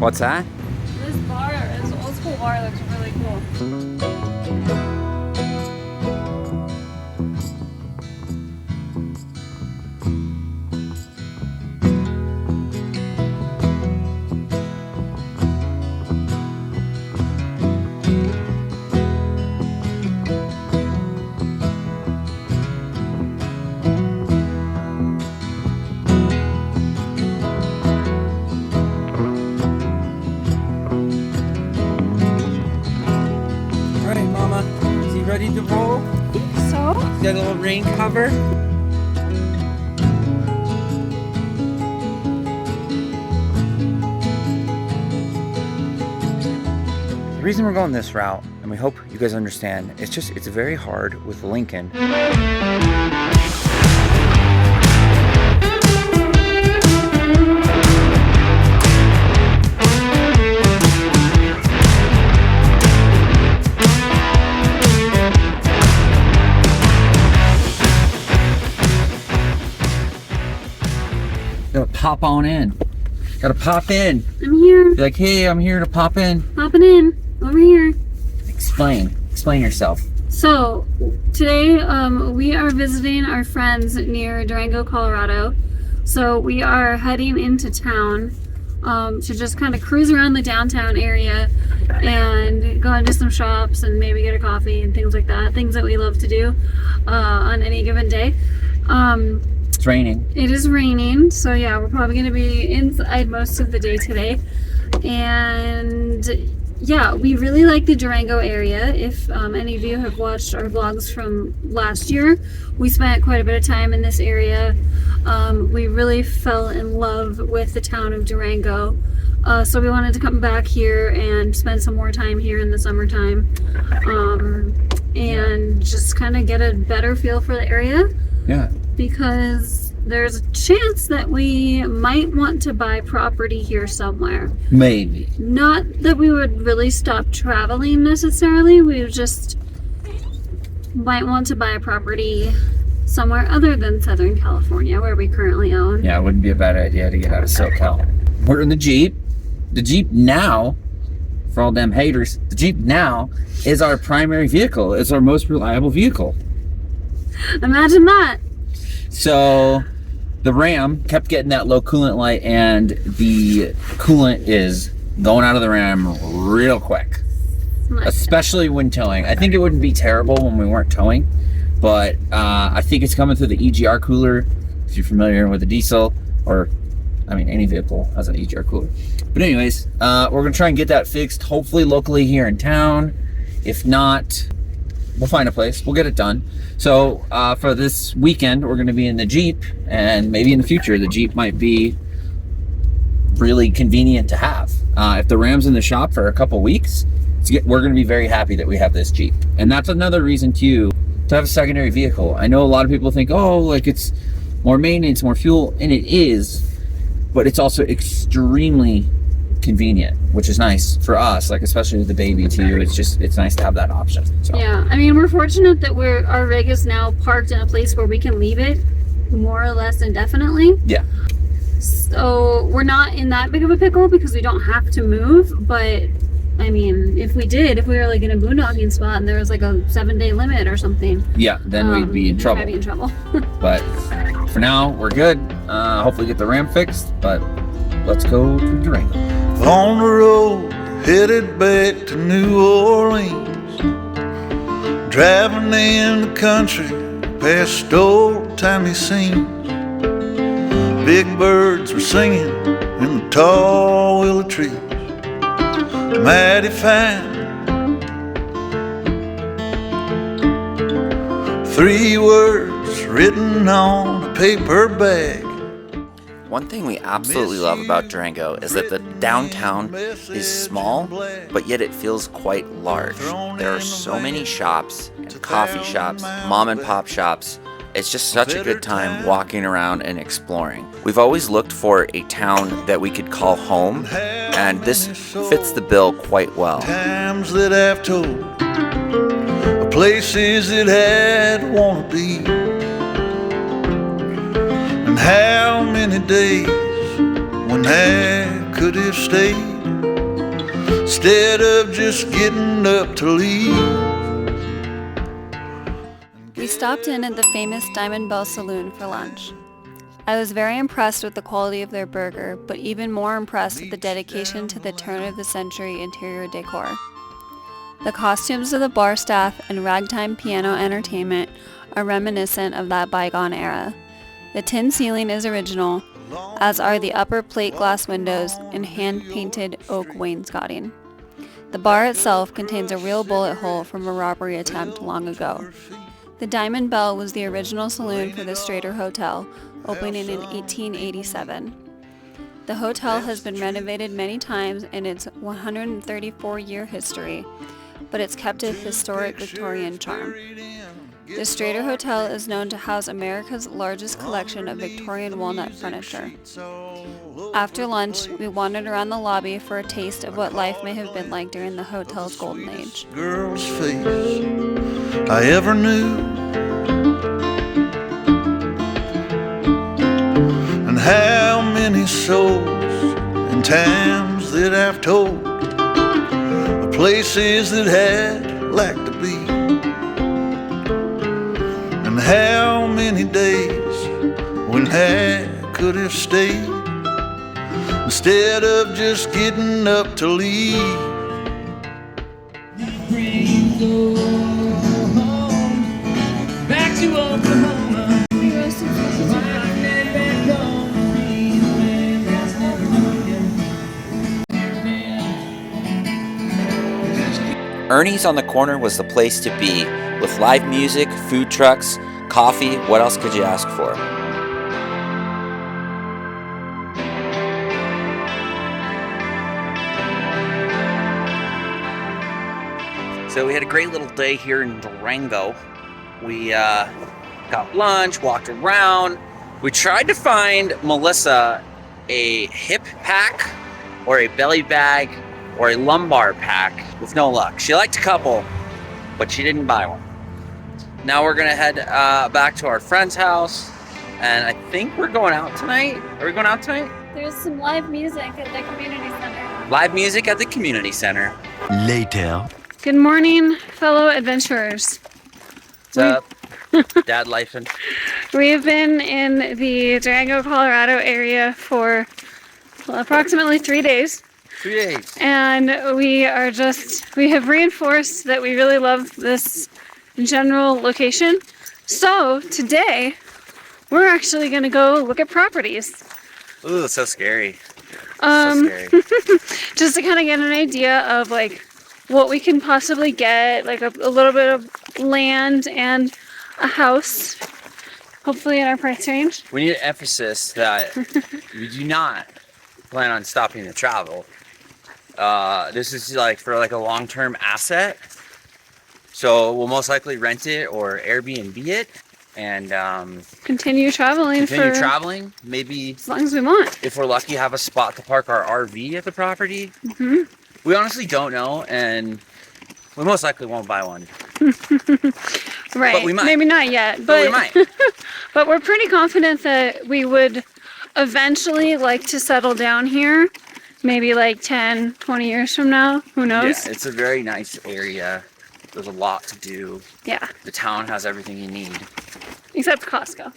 What's that? This bar, this old school bar looks really cool. Alright, Mama. Is he ready to roll? I think so. He's got a little rain cover. The reason we're going this route, and we hope you guys understand, it's very hard with Lincoln. Gotta pop on in. Gotta pop in. I'm here. Be like, hey, I'm here to pop in. Popping in. Over here. Explain yourself. So, today we are visiting our friends near Durango, Colorado. So, we are heading into town to just kind of cruise around the downtown area and go into some shops and maybe get a coffee and things like that. Things that we love to do on any given day. It's raining. It is raining, so yeah, we're probably going to be inside most of the day today. And yeah, we really like the Durango area. If any of you have watched our vlogs from last year, we spent quite a bit of time in this area. We really fell in love with the town of Durango. So we wanted to come back here and spend some more time here in the summertime. And just kind of get a better feel for the area. Yeah. Because there's a chance that we might want to buy property here somewhere. Maybe. Not that we would really stop traveling necessarily. We just might want to buy a property somewhere other than Southern California, where we currently own. Yeah, it wouldn't be a bad idea to get out of SoCal. We're in the Jeep. The Jeep now, for all them haters, the Jeep now is our primary vehicle. It's our most reliable vehicle. Imagine that. So the Ram kept getting that low coolant light, and the coolant is going out of the Ram real quick, especially when towing. I think it wouldn't be terrible when we weren't towing, but I think it's coming through the EGR cooler. If you're familiar with the diesel, or I mean any vehicle has an EGR cooler. But anyways, we're gonna try and get that fixed, hopefully locally here in town. If not, we'll find a place. We'll get it done. So for this weekend, we're going to be in the Jeep, and maybe in the future, the Jeep might be really convenient to have. If the Ram's in the shop for a couple weeks, we're going to be very happy that we have this Jeep. And that's another reason to have a secondary vehicle. I know a lot of people think, oh, like it's more maintenance, more fuel, and it is, but it's also extremely convenient, which is nice for us, like especially with the baby too. It's nice to have that option. So. Yeah, I mean, we're fortunate that our rig is now parked in a place where we can leave it more or less indefinitely. Yeah. So we're not in that big of a pickle because we don't have to move. But I mean, if we were like in a boondocking spot and there was like a 7-day limit or something, yeah, then we'd be in trouble. Might be in trouble. But for now, we're good. Hopefully get the Ram fixed, but let's go to Durango. On the road, headed back to New Orleans, driving in the country, past old-timey scenes. Big birds were singing in the tall willow trees, mighty fine. 3 words written on a paper bag. One thing we absolutely love about Durango is that the downtown is small, but yet it feels quite large. There are so many shops and coffee shops, mom and pop shops. It's just such a good time walking around and exploring. We've always looked for a town that we could call home, and this fits the bill quite well. Times that I've told, places that I'd wanna be, and how many days when I could have stayed instead of just getting up to leave. We stopped in at the famous Diamond Belle Saloon for lunch. I was very impressed with the quality of their burger, but even more impressed with the dedication to the turn-of-the-century interior decor. The costumes of the bar staff and ragtime piano entertainment are reminiscent of that bygone era. The tin ceiling is original, as are the upper plate glass windows and hand-painted oak wainscoting. The bar itself contains a real bullet hole from a robbery attempt long ago. The Diamond Belle was the original saloon for the Strater Hotel, opening in 1887. The hotel has been renovated many times in its 134-year history, but it's kept its historic Victorian charm. The Strater Hotel is known to house America's largest collection of Victorian walnut furniture. After lunch, we wandered around the lobby for a taste of what life may have been like during the hotel's golden age. Girl's face I ever knew, and how many souls and times that I've told of places that had like to be, and how many days when I could have stayed instead of just getting up to leave. Back to Oklahoma. Ernie's on the corner was the place to be, with live music, food trucks, coffee. What else could you ask for? So we had a great little day here in Durango. We got lunch, walked around. We tried to find Melissa a hip pack or a belly bag or a lumbar pack with no luck. She liked a couple, but she didn't buy one. Now we're gonna head back to our friend's house, and I think we're going out tonight. Are we going out tonight? There's some live music at the community center. Live music at the community center. Later. Good morning, fellow adventurers. What's up? Dad lifing. We've been in the Durango, Colorado area for approximately 3 days. 3 days. And we have reinforced that we really love this general location. So today, we're actually going to go look at properties. Ooh, so scary. So scary. Just to kind of get an idea of like what we can possibly get, like a little bit of land and a house, hopefully in our price range. We need to emphasis that we do not plan on stopping to travel. This is like for like a long-term asset. So we'll most likely rent it or Airbnb it and Continue traveling. Maybe as long as we want. if we're lucky, have a spot to park our RV at the property. Mm-hmm. We honestly don't know, and we most likely won't buy one. Right. But we might. Maybe not yet. But we might. But we're pretty confident that we would eventually like to settle down here. Maybe like 10, 20 years from now. Who knows? Yeah, it's a very nice area. There's a lot to do. Yeah. The town has everything you need. Except Costco.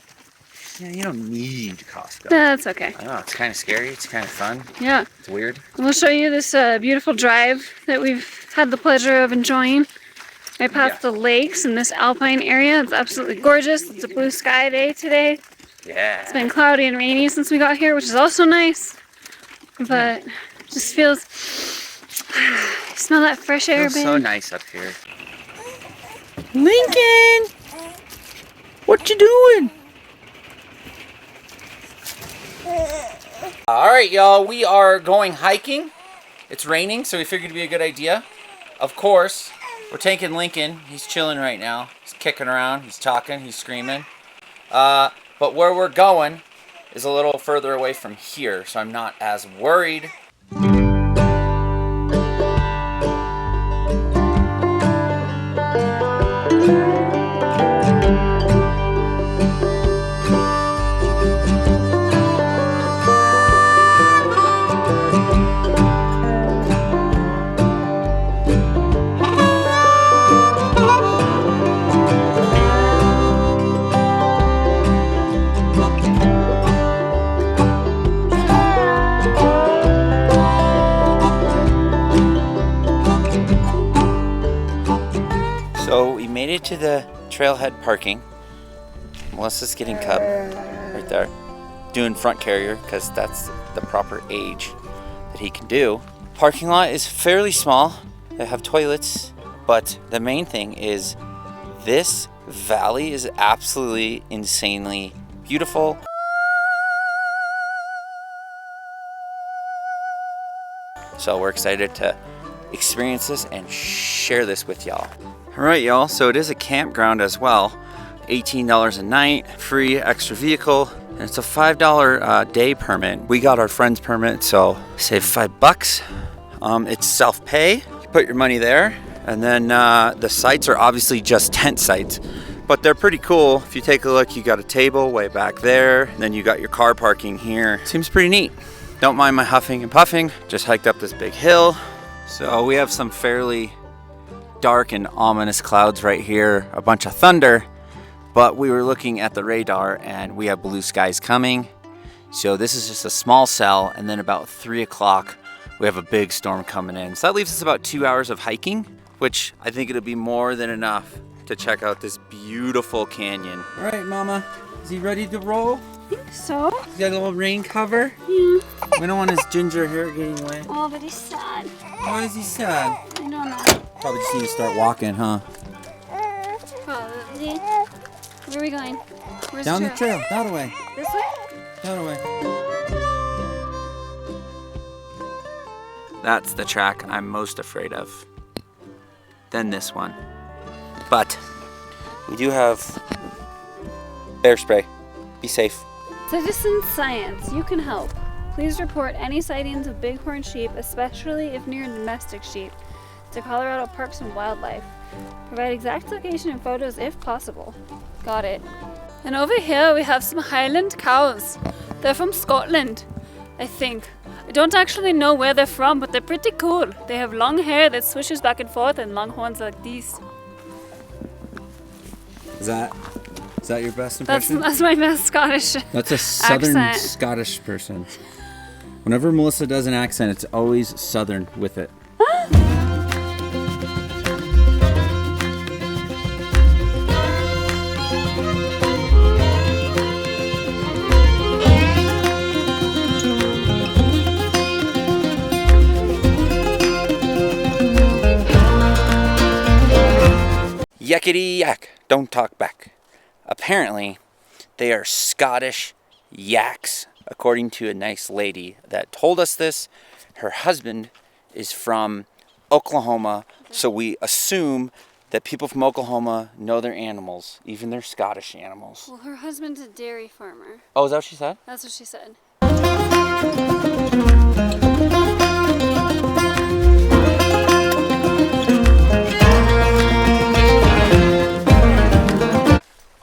Yeah, you don't need Costco. That's okay. I know, it's kind of scary. It's kind of fun. Yeah. It's weird. We'll show you this beautiful drive that we've had the pleasure of enjoying. I passed the lakes in this alpine area. It's absolutely gorgeous. It's a blue sky day today. Yeah. It's been cloudy and rainy since we got here, which is also nice. But just feels... smell that fresh air, Feels babe. so nice up here. Lincoln! What you doing? Alright, y'all, we are going hiking. It's raining, so we figured it'd be a good idea. Of course, we're taking Lincoln. He's chilling right now. He's kicking around, he's talking, he's screaming. But where we're going is a little further away from here, so I'm not as worried. it to the trailhead parking. Melissa's getting Cub right there. Doing front carrier because that's the proper age that he can do. Parking lot is fairly small. They have toilets, but the main thing is this valley is absolutely insanely beautiful. So we're excited to experience this and share this with y'all. All right, y'all, so it is a campground as well. $18 a night, free extra vehicle, and it's a $5 day permit. We got our friend's permit, so save $5. It's self-pay. You put your money there, and then the sites are obviously just tent sites, but they're pretty cool. If you take a look, you got a table way back there, and then you got your car parking here. Seems pretty neat. Don't mind my huffing and puffing. Just hiked up this big hill. So we have some fairly dark and ominous clouds right here, a bunch of thunder, but we were looking at the radar and we have blue skies coming. So this is just a small cell, and then about 3 o'clock we have a big storm coming in. So that leaves us about 2 hours of hiking, which I think it'll be more than enough to check out this beautiful canyon. All right, Mama, is he ready to roll? I think so. He's got a little rain cover. Yeah. We don't want his ginger hair getting wet. Oh, but he's sad. Why is he sad? I don't know. Probably just need to start walking, huh? Probably. Where are we going? Where's Down the the trail, that way, This way? that way. That's the track I'm most afraid of. Then this one. But we do have bear spray. Be safe. Citizen Science, you can help. Please report any sightings of bighorn sheep, especially if near domestic sheep, to Colorado Parks and Wildlife. Provide exact location and photos if possible. Got it. And over here we have some Highland cows. They're from Scotland, I think. I don't actually know where they're from, but they're pretty cool. They have long hair that swishes back and forth and long horns like these. Is that your best impression? That's my best Scottish That's a southern accent. Scottish person. Whenever Melissa does an accent, it's always southern with it. Yakety yak, don't talk back. Apparently, they are Scottish yaks, according to a nice lady that told us this. Her husband is from Oklahoma, so we assume that people from Oklahoma know their animals, even their Scottish animals. Well, her husband's a dairy farmer. Oh, is that what she said? That's what she said.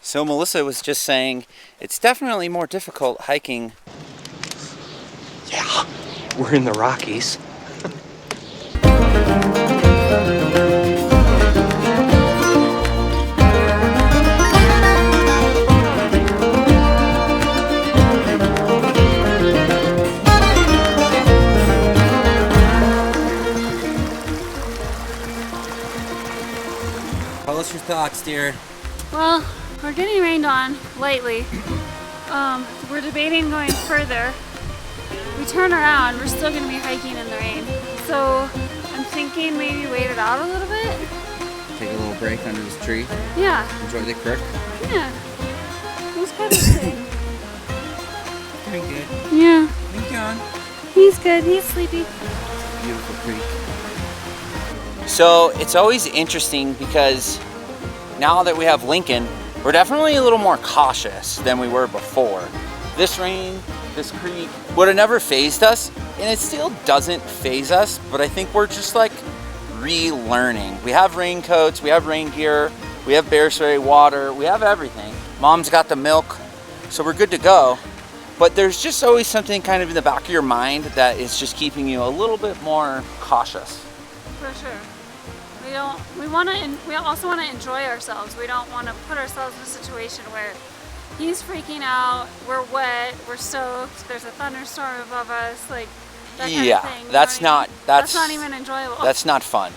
So Melissa was just saying it's definitely more difficult hiking. Yeah, we're in the Rockies. Tell us your thoughts, dear. Well, we're getting rained on lightly. We're debating going further. We turn around, we're still going to be hiking in the rain. So I'm thinking maybe wait it out a little bit. Take a little break under this tree. Yeah, Enjoy the creek. yeah. It was kind of sick. Doing good. Yeah, Thank you. he's good. He's sleepy. Beautiful creek. So it's always interesting because now that we have Lincoln, we're definitely a little more cautious than we were before. This rain, this creek would have never fazed us, and it still doesn't faze us, but I think we're just like relearning. We have raincoats, we have rain gear, we have bear spray, water, we have everything. Mom's got the milk, so we're good to go. But there's just always something kind of in the back of your mind that is just keeping you a little bit more cautious. For sure. We also want to enjoy ourselves. We don't want to put ourselves in a situation where he's freaking out, we're wet, we're soaked, there's a thunderstorm above us, like that kind of thing. That's not even enjoyable. That's not fun.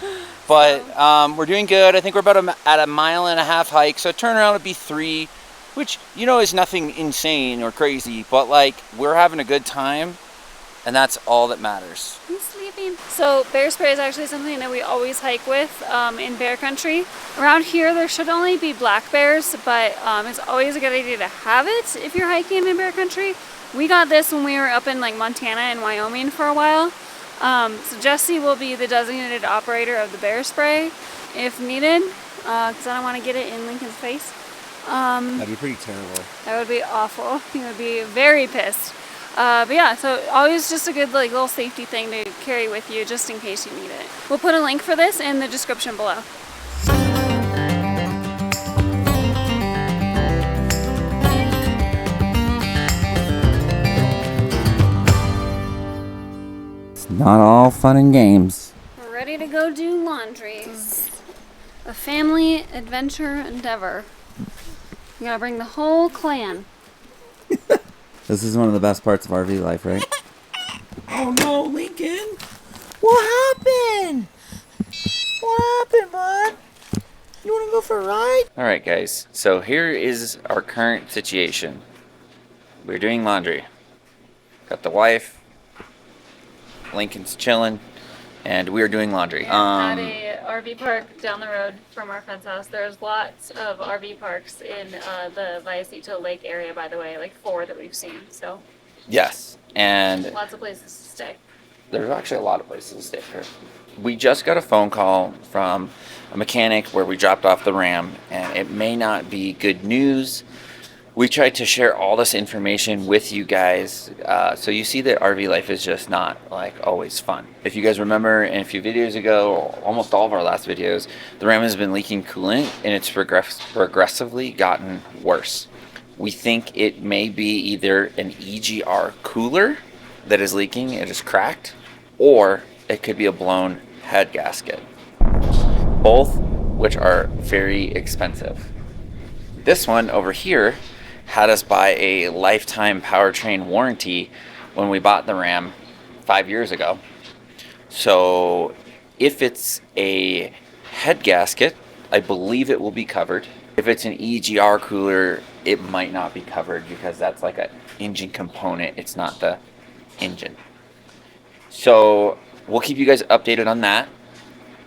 But we're doing good. I think we're about at a 1.5 mile hike, so turnaround would be 3, which, you know, is nothing insane or crazy, but like, we're having a good time, and that's all that matters. I'm sleeping. So bear spray is actually something that we always hike with in bear country. Around here there should only be black bears, but it's always a good idea to have it if you're hiking in bear country. We got this when we were up in like Montana and Wyoming for a while. So Jesse will be the designated operator of the bear spray if needed, because I don't want to get it in Lincoln's face. That'd be pretty terrible. That would be awful. He would be very pissed. But yeah, so always just a good like little safety thing to carry with you just in case you need it. We'll put a link for this in the description below. It's not all fun and games. We're ready to go do laundry. A family adventure endeavor. You gotta bring the whole clan. This is one of the best parts of RV life, right? Oh no, Lincoln! What happened? What happened, bud? You wanna go for a ride? All right, guys. So here is our current situation. We're doing laundry. Got the wife. Lincoln's chilling, and we are doing laundry. At a RV park down the road from our friend's house. There's lots of RV parks in the Vallecito Lake area, by the way, like 4 that we've seen. So Yes, and lots of places to stay. there's actually a lot of places to stay here. We just got a phone call from a mechanic where we dropped off the Ram, and it may not be good news. We tried to share all this information with you guys, so you see that RV life is just not like always fun. If you guys remember in a few videos ago, almost all of our last videos, the Ram has been leaking coolant, and it's progressively gotten worse. We think it may be either an EGR cooler that is leaking, it is cracked, or it could be a blown head gasket. Both which are very expensive. This one over here had us buy a lifetime powertrain warranty when we bought the Ram 5 years ago. So if it's a head gasket, I believe it will be covered. If it's an EGR cooler, it might not be covered because that's like an engine component. It's not the engine. So we'll keep you guys updated on that.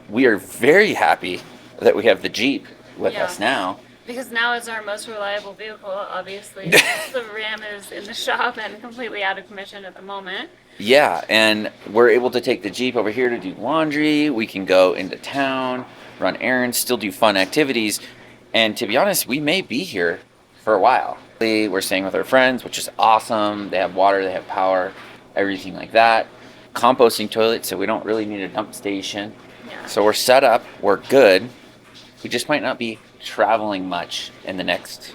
We are very happy that we have the Jeep with us now. Because now it's our most reliable vehicle, obviously. The Ram is in the shop and completely out of commission at the moment. Yeah, and we're able to take the Jeep over here to do laundry. We can go into town, run errands, still do fun activities. And to be honest, we may be here for a while. We're staying with our friends, which is awesome. They have water, they have power, everything like that. Composting toilet, so we don't really need a dump station. Yeah. So we're set up, we're good. We just might not be traveling much in the next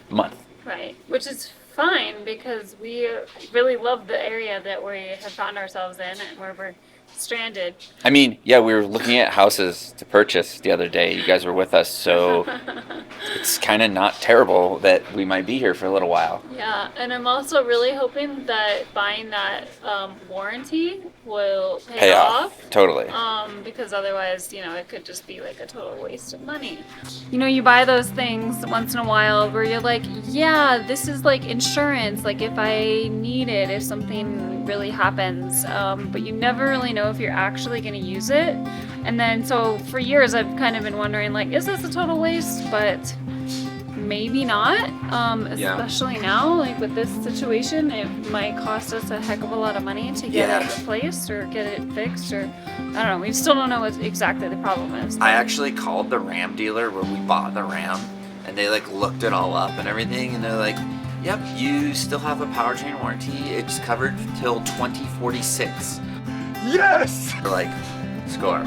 month. Right, which is fine because we really love the area that we have found ourselves in and where we're stranded. I mean, yeah, we were looking at houses to purchase the other day. You guys were with us, so it's kind of not terrible that we might be here for a little while. Yeah, and I'm also really hoping that buying that warranty will pay off. Totally. Because otherwise, you know, it could just be like a total waste of money. You know, you buy those things once in a while where you're like, yeah, this is like insurance, like if I need it, if something really happens, but you never really know if you're actually going to use it. And then so for years I've kind of been wondering like, is this a total waste? But maybe not, especially now, like with this situation, it might cost us a heck of a lot of money to get it replaced or get it fixed, or I don't know, we still don't know what exactly the problem is. I actually called the Ram dealer where we bought the Ram, and they like looked it all up and everything, and they're like, yep, you still have a powertrain warranty, it's covered till 2046. Yes! We're like, score.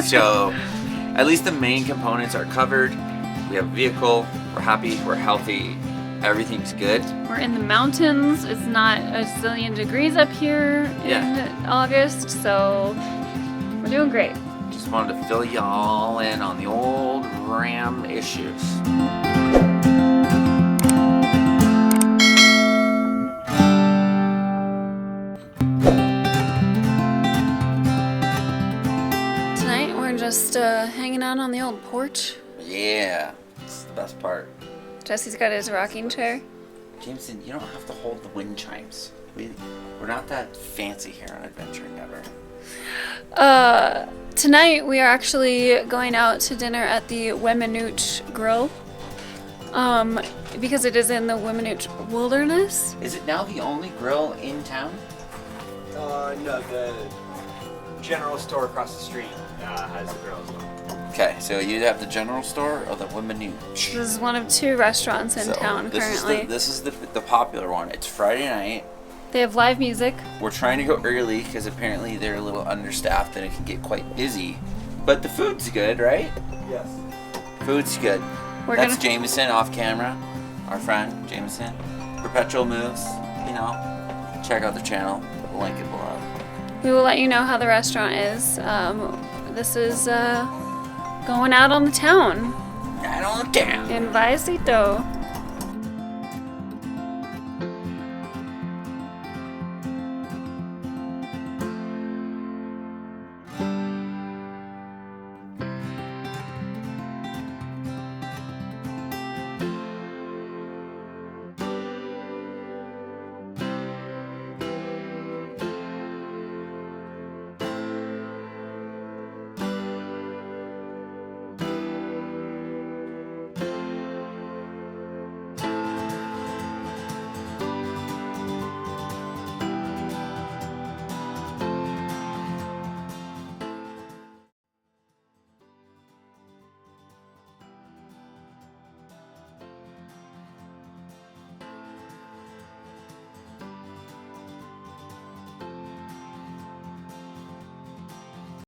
So at least the main components are covered. We have a vehicle, we're happy, we're healthy, everything's good. We're in the mountains, it's not a zillion degrees up here in August, so we're doing great. Just wanted to fill y'all in on the old Ram issues. just hanging out on the old porch. Yeah, it's the best part. Jesse's got his rocking chair. Jameson, you don't have to hold the wind chimes. We're not that fancy here on Adventuring Never. Tonight we are actually going out to dinner at the Weminooch Grill. Because it is in the Weminooch Wilderness. Is it now the only grill in town? No, the general store across the street has the grill as well. Okay, so you have the general store or the Weminooch? This is one of 2 restaurants in town currently. This is the popular one. It's Friday night. They have live music. We're trying to go early because apparently they're a little understaffed and it can get quite busy. But the food's good, right? Yes. Food's good. That's Jameson off camera. Our friend, Jameson. Perpetual Moose. You know, check out the channel. We'll link it below. We will let you know how the restaurant is. This is going out on the town. Out on the town. In Vallecito.